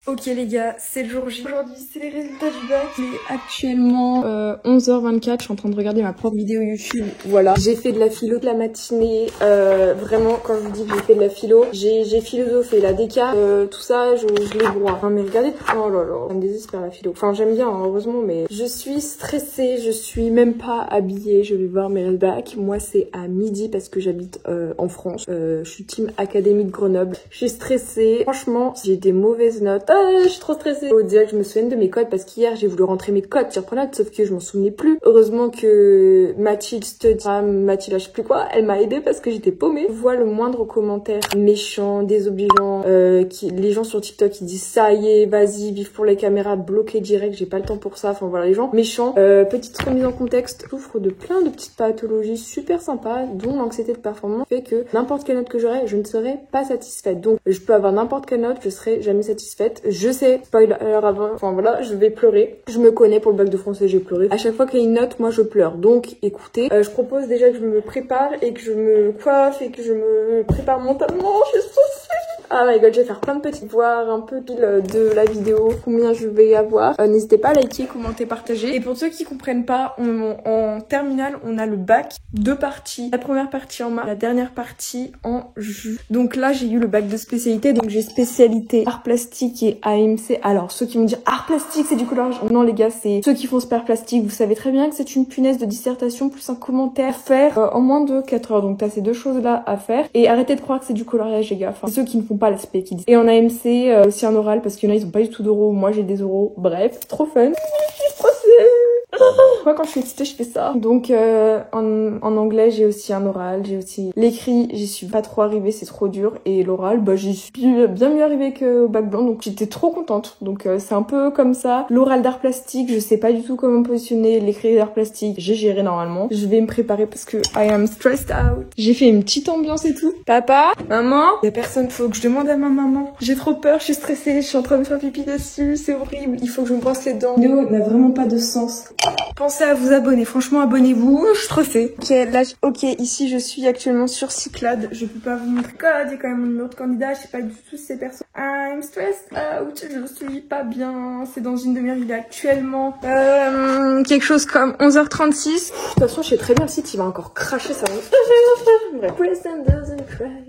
Ok les gars, c'est le jour J. Aujourd'hui c'est les résultats du bac. Il est actuellement 11h24, je suis en train de regarder ma propre vidéo YouTube. Voilà, j'ai fait de la philo de la matinée. Vraiment, quand je vous dis que j'ai fait de la philo, j'ai philosophé, la déca, tout ça, je les broie. Non mais regardez, oh là là, ça me désespère la philo. Enfin j'aime bien, hein, heureusement, mais je suis stressée, je suis même pas habillée. Je vais voir mes bacs. Moi c'est à midi parce que j'habite en France. Je suis team Académie de Grenoble. Je suis stressée. Franchement, j'ai des mauvaises notes. Je suis trop stressée. Faut dire que je me souviens de mes codes parce qu'hier j'ai voulu rentrer mes codes sur Pronote sauf que je m'en souvenais plus. Heureusement que Mathilde Study, Mathilde je sais plus quoi, elle m'a aidée parce que j'étais paumée. Je vois le moindre commentaire méchant, désobligeant, les gens sur TikTok qui disent ça y est, vas-y, vive pour les caméras, bloqué direct, j'ai pas le temps pour ça. Enfin voilà les gens méchants. Petite remise en contexte, je souffre de plein de petites pathologies super sympas, dont l'anxiété de performance fait que n'importe quelle note que j'aurai, je ne serai pas satisfaite. Donc je peux avoir n'importe quelle note, je serai jamais satisfaite. Je sais, spoiler avant, enfin voilà, je vais pleurer. Je me connais pour le bac de français, j'ai pleuré. À chaque fois qu'il y a une note, moi je pleure. Donc écoutez, je propose déjà que je me prépare et que je me coiffe et que je me prépare mentalement. Je suis stressée. Ah my god, je vais faire plein de petites, voir un peu de la vidéo, combien je vais avoir. N'hésitez pas à liker, commenter, partager. Et pour ceux qui comprennent pas, en terminale, on a le bac, 2 parties. La première partie en mars, la dernière partie en juin. Donc là, j'ai eu le bac de spécialité, donc j'ai spécialité art plastique et AMC. Alors, ceux qui me disent art plastique, c'est du coloriage. Non les gars, c'est ceux qui font super plastique. Vous savez très bien que c'est une punaise de dissertation plus un commentaire à faire en moins de 4 heures. Donc t'as ces deux choses-là à faire. Et arrêtez de croire que c'est du coloriage les gars. Enfin, c'est ceux qui ne font pas l'aspect qui disent. Et en AMC, aussi un oral parce qu'il y en a, ils ont pas du tout d'oraux. Moi, j'ai des oraux. Bref, trop fun. Je suis stressée. Moi quand je suis excitée je fais ça. Donc en anglais j'ai aussi un oral, j'ai aussi l'écrit, j'y suis pas trop arrivée, c'est trop dur. Et l'oral, bah j'y suis bien mieux arrivée qu'au bac blanc, donc j'étais trop contente. Donc c'est un peu comme ça. L'oral d'art plastique, je sais pas du tout comment me positionner. L'écrit d'art plastique, j'ai géré normalement. Je vais me préparer parce que I am stressed out. J'ai fait une petite ambiance et tout. Papa, maman, y a personne, faut que je demande à ma maman. J'ai trop peur, je suis stressée, je suis en train de me faire pipi dessus, c'est horrible. Il faut que je me brosse les dents. Léo n'a vraiment pas de sens. Pensez à vous abonner, franchement abonnez-vous, je suis stressée. Ok, là, ici je suis actuellement sur Cyclade, je peux pas vous montrer code, il y a quand même mon numéro de candidat, je sais pas du tout si ces personnes. I'm stressed out, je suis pas bien, c'est dans une demi-heure, il est actuellement quelque chose comme 11h36. De toute façon, je sais très bien le site, il va encore cracher, ça va. Bref.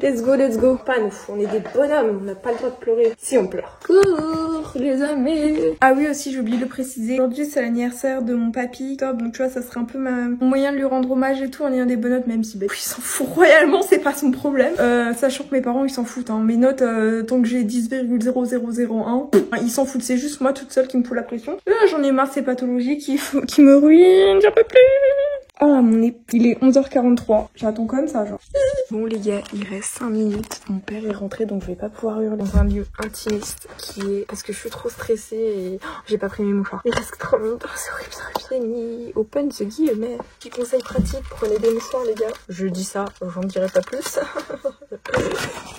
Let's go. Pas nous, on est des bonhommes, on n'a pas le droit de pleurer. Si on pleure. Cours, les amis. Ah oui, aussi, j'ai oublié de le préciser. Aujourd'hui, c'est l'anniversaire de mon papy, top, donc tu vois, ça serait un peu mon moyen de lui rendre hommage et tout en ayant des bonnes notes, même si bah, il s'en fout royalement, c'est pas son problème. Sachant que mes parents, ils s'en foutent, hein. Mes notes, tant que j'ai 10,0001, ils s'en foutent, c'est juste moi toute seule qui me fout la pression. J'en ai marre de ces pathologies qui me ruinent, j'en peux plus. Ah, mon nez, il est 11h43. J'attends comme ça, genre. Bon, les gars, il reste 5 minutes. Mon père est rentré, donc je vais pas pouvoir hurler dans un lieu intimiste qui est... Parce que je suis trop stressée et... j'ai pas pris mes mouchoirs. Il reste 3 minutes. Oh, c'est horrible, c'est horrible. Open the guillemets. Petit conseil pratique, prenez des mouchoirs, les gars. Je dis ça, j'en dirai pas plus.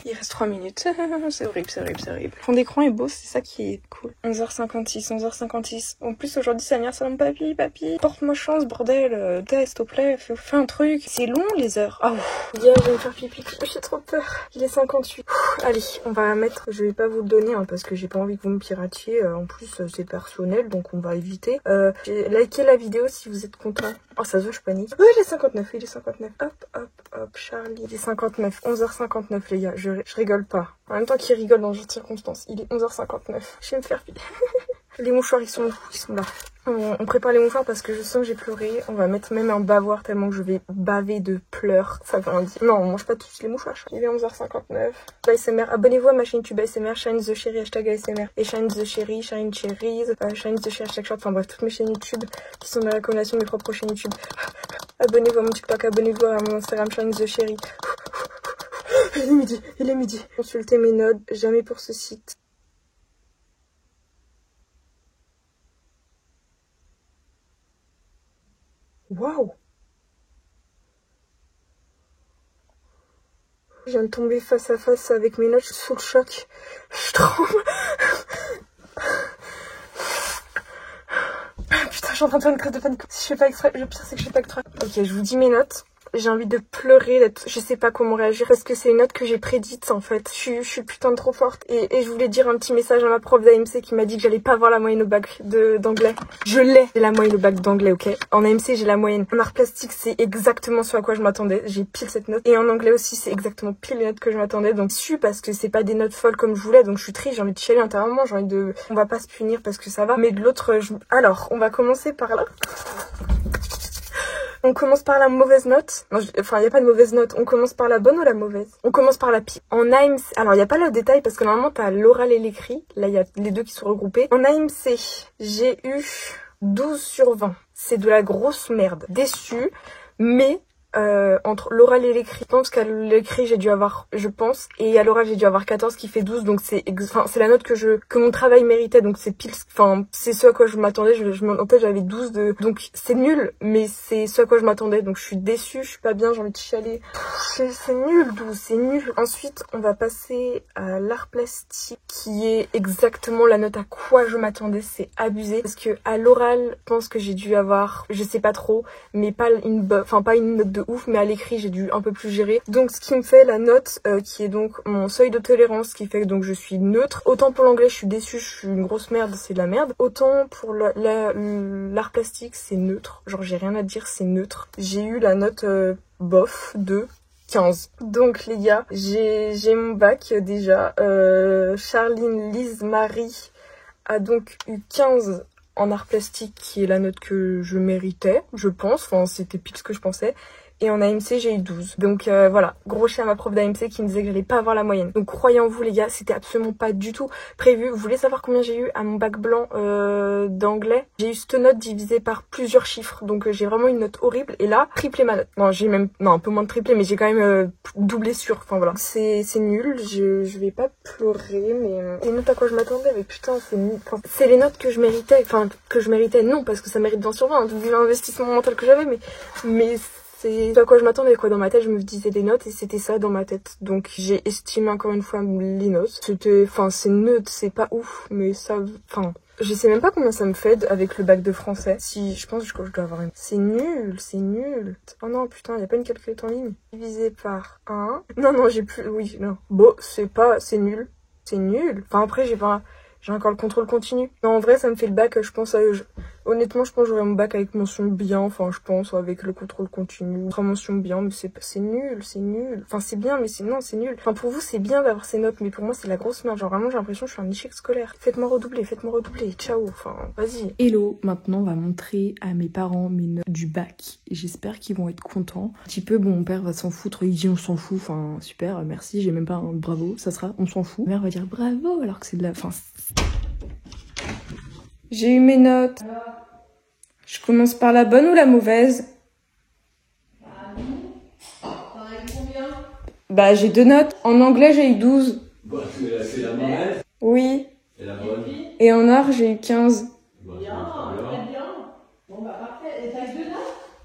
Il reste 3 minutes. C'est horrible. Le fond d'écran est beau, c'est ça qui est cool. 11h56. En plus, aujourd'hui, c'est l'anniversaire de mon papy. Porte-moi chance, bordel. S'il te plaît, fais un truc. C'est long, les heures. Oh, hier, je vais me faire pipi. J'ai trop peur. Il est 58. Allez, on va mettre... Je vais pas vous le donner, hein, parce que j'ai pas envie que vous me piratiez. En plus, c'est personnel, donc on va éviter. Likez la vidéo si vous êtes content. Oh, ça se voit, je panique. Oh, il est 59. Hop, Charlie. Il est 59. 11h59, les gars. Je rigole pas. En même temps qu'il rigole dans les circonstances. Il est 11h59. Je vais me faire pipi. Les mouchoirs, ils sont là. On prépare les mouchoirs parce que je sens que j'ai pleuré. On va mettre même un bavoir tellement que je vais baver de pleurs. Ça veut rien dire. Non, on mange pas tous les mouchoirs. Il est 11h59. ASMR. Abonnez-vous à ma chaîne YouTube ASMR. Shine the Cherry, hashtag ASMR. Et Shine the Cherry, Shine Cherries, Shine the Cherry, hashtag short. Enfin bref, toutes mes chaînes YouTube qui sont mes recommandations de mes propres chaînes YouTube. Abonnez-vous à mon TikTok, abonnez-vous à mon Instagram, Shine the Cherry. Il est midi. Consultez mes notes, jamais pour ce site. Waouh! Je viens de tomber face à face avec mes notes, je suis sous le choc. Je tremble. Putain, je suis en train de faire une crise de panique. Si je fais pas exprès, le pire c'est que je fais pas exprès. Ok, je vous dis mes notes. j'ai envie de pleurer, je sais pas comment réagir parce que c'est une note que j'ai prédite en fait. Je suis putain de trop forte et je voulais dire un petit message à ma prof d'AMC qui m'a dit que j'allais pas avoir la moyenne au bac d'anglais. J'ai la moyenne au bac d'anglais, ok. En AMC j'ai la moyenne. En art plastique c'est exactement ce à quoi je m'attendais. J'ai pile cette note et en anglais aussi c'est exactement pile les notes que je m'attendais. Donc je suis parce que c'est pas des notes folles comme je voulais, donc je suis triste, j'ai envie de chialer intérieurement, j'ai envie de... On va pas se punir parce que ça va. Mais de l'autre, alors on va commencer par là. On commence par la mauvaise note. Non, enfin, il n'y a pas de mauvaise note. On commence par la bonne ou la mauvaise? On commence par la pire. En AMC, alors il n'y a pas le détail parce que normalement t'as l'oral et l'écrit. Là, il y a les deux qui sont regroupés. En AMC, j'ai eu 12 sur 20. C'est de la grosse merde. Déçue, mais... entre l'oral et l'écrit, je pense qu'à l'écrit j'ai dû avoir, je pense, et à l'oral j'ai dû avoir 14 qui fait 12, donc c'est la note que mon travail méritait, donc c'est pile, enfin c'est ce à quoi je m'attendais, en tête j'avais 12 donc c'est nul, mais c'est ce à quoi je m'attendais, donc je suis déçue, je suis pas bien, j'ai envie de chialer, c'est nul 12, c'est nul. Ensuite on va passer à l'art plastique qui est exactement la note à quoi je m'attendais, c'est abusé, parce que à l'oral je pense que j'ai dû avoir, je sais pas trop, mais pas une note de ouf, mais à l'écrit j'ai dû un peu plus gérer, donc ce qui me fait la note qui est donc mon seuil de tolérance, qui fait que donc je suis neutre. Autant pour l'anglais je suis déçue, je suis une grosse merde, c'est de la merde, autant pour l'art plastique c'est neutre, genre j'ai rien à dire, c'est neutre. J'ai eu la note bof de 15. Donc les gars, j'ai mon bac déjà. Charline Lise Marie a donc eu 15 en art plastique, qui est la note que je méritais, je pense, enfin c'était pile ce que je pensais. Et en AMC j'ai eu 12. Donc voilà, gros chien à ma prof d'AMC qui me disait que j'allais pas avoir la moyenne. Donc croyez en vous les gars, c'était absolument pas du tout prévu. Vous voulez savoir combien j'ai eu à mon bac blanc d'anglais? J'ai eu cette note divisée par plusieurs chiffres. Donc j'ai vraiment une note horrible. Et là, triplé ma note. Non, j'ai même... Non, un peu moins de triplé, mais j'ai quand même doublé sur. Enfin voilà. C'est nul, je vais pas pleurer, mais... Les notes à quoi je m'attendais, mais putain, c'est nul. Enfin, c'est les notes que je méritais. Enfin, que je méritais, non, parce que ça mérite 20 sur 20, vu l'investissement mental que j'avais, mais c'est à quoi je m'attendais, quoi. Dans ma tête, je me disais des notes et c'était ça dans ma tête. Donc j'ai estimé encore une fois les notes. C'est neutre, c'est pas ouf, mais ça, enfin, je sais même pas combien ça me fait avec le bac de français. Si, je pense que je dois avoir une... C'est nul, c'est nul. Oh non, putain, y a pas une calculette en ligne. Divisé par 1. Non, j'ai plus, oui, non. Bon, c'est nul. C'est nul. Enfin, après, j'ai encore le contrôle continu. Non, en vrai, ça me fait le bac, je pense honnêtement, je pense que j'aurai mon bac avec mention bien, enfin, je pense, avec le contrôle continu. Autre mention bien, mais c'est nul, c'est nul. Enfin, c'est bien, mais non, c'est nul. Enfin, pour vous, c'est bien d'avoir ces notes, mais pour moi, c'est la grosse merde. Genre, vraiment, j'ai l'impression que je suis un échec scolaire. Faites-moi redoubler. Ciao, enfin, vas-y. Hello, maintenant, on va montrer à mes parents mes notes du bac. J'espère qu'ils vont être contents. Un petit peu, bon, mon père va s'en foutre, il dit on s'en fout, enfin, super, merci, j'ai même pas un bravo, ça sera on s'en fout. Ma mère va dire bravo, alors que c'est de la... Enfin, j'ai eu mes notes. Je commence par la bonne ou la mauvaise? Bah j'ai 2 notes. En anglais j'ai eu 12. Bah c'est la mauvaise. Oui. Et la bonne. Et en art j'ai eu 15. Bah, Bien, très bien. Bon bah parfait. Et t'as 2 notes?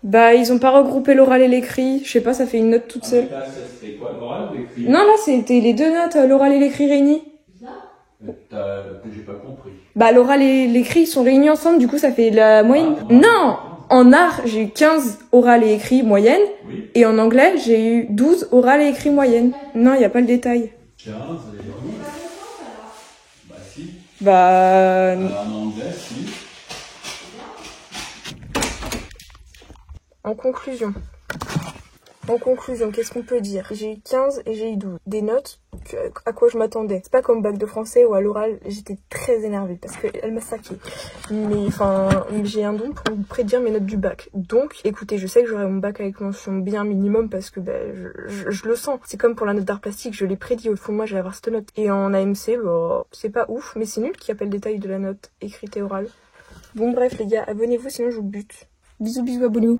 Bah ils ont pas regroupé l'oral et l'écrit. Je sais pas, ça fait une note toute seule. Ça serait quoi, l'oral ou l'écrit? Non, là c'était les 2 notes, l'oral et l'écrit réunis. Que j'ai pas compris. Bah l'oral et l'écrit sont réunis ensemble, du coup ça fait la moyenne. Non! En art, j'ai eu 15 oral et écrit moyenne. Oui. Et en anglais, j'ai eu 12 oral et écrit moyenne. Non, il y a pas le détail. 15, elle est bonne. Bah si. Bah... En anglais, si. En conclusion, qu'est-ce qu'on peut dire? J'ai eu 15 et j'ai eu 12. Des notes à quoi je m'attendais. C'est pas comme bac de français où à l'oral, j'étais très énervée parce qu'elle m'a saqué. Mais enfin, j'ai un don pour prédire mes notes du bac. Donc, écoutez, je sais que j'aurai mon bac avec mention bien minimum parce que je le sens. C'est comme pour la note d'art plastique, je l'ai prédit. Au fond de moi, j'allais avoir cette note. Et en AMC, bah, c'est pas ouf, mais c'est nul qu'il y a pas le détail de la note écrite et orale. Bon bref les gars, abonnez-vous sinon je vous bute. Bisous, abonnez-vous.